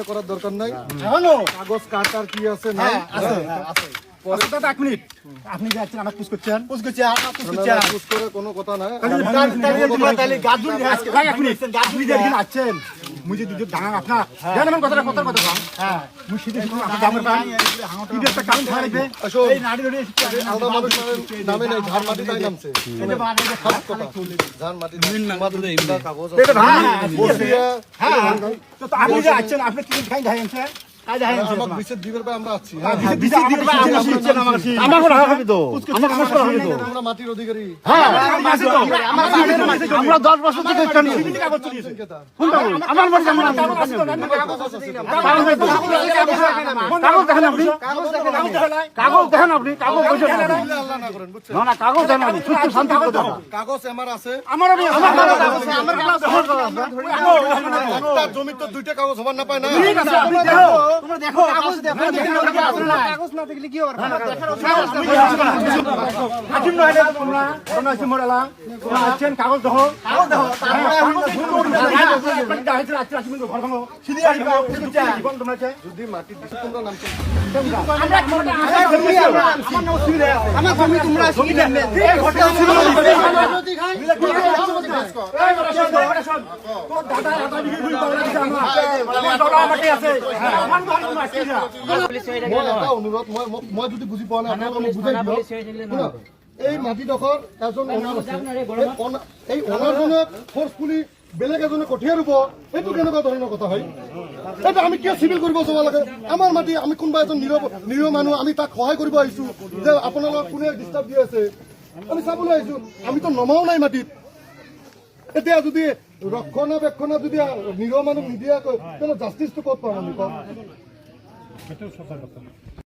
করার দরকার নাই। কাগজ কাটার কি আছে না এক মিনিট, আপনি যাচ্ছেন আমার পুষ করছেন কোনো কথা না। আছেন মুঝে দুধ ডাঙা আপনার জানেন কথাটা কথার কথা হ্যাঁ মুই সিধে সিধে আপনার দামের পাই কি একটা কারণ খাওয়া লাগবে এই নাড়ি নাড়ি আলাদা মানুষ নামে নাই, ধান মাটি তাই নামছে। ধান মাটি কাগজ এটা ভাই হ্যাঁ তো আপনি যে আছেন আপনি কি খাই যাইছেন আমাকে বিশেষ দিবের পর আমরা আছি। আমরা মাটির অধিকারী। আমরা 10 বছর থেকে কাগজ আমার আছে, জমি তো 2টা কাগজ হবার না পায় না। তোমরা দেখো কাগজ দেখো কাগজ না দেখলে কি হবে হাকিম নয় তোমরা তোমরা এসে মরালা তোমরা আছেন কাগজ দেখো ঘর ভাঙো সিধি আসবে জীবন তোমরা যদি মাটি দিছে তোমরা নামছে আমার নাম অসুবিধা আছে আমার জমি তোমরা সুবিধা নেই এই ঘটনা যদি খাই তোর দাদা দাদা বিক্রি করে পাওয়া গেছে আমার দাদা মাটি আছে আমার ঘর মাটি না অনুরোধ মই যদি বুঝি পোৱা নাই আপোনালোকে বুজাই দিয়ক। এই মাটিডোখৰ এজন অনাৰ আছে, এই অনাৰজনক ফৰ্চফুলি বেলেগ এজনে কঠিয়া ৰুব, এইটো কেনেকুৱা ধৰণৰ কথা হয়? এইটো আমি কিয় চিভিল কৰিব যাব লাগে? আমাৰ মাটি আমি কোনোবা এজন নিৰহ মানুহ, আমি তাক সহায় কৰিব আহিছো যে আপোনালোকক কোনে ডিষ্টাৰ্ব দি আছে আমি চাবলৈ আহিছো। আমিতো নমাও নাই মাটিত। এতিয়া যদি ৰক্ষণাবেক্ষণা যদি নিৰহ মানুহ নিদিয়াকৈ তেনে জাষ্টিছটো ক'ত পাম আমি কওক?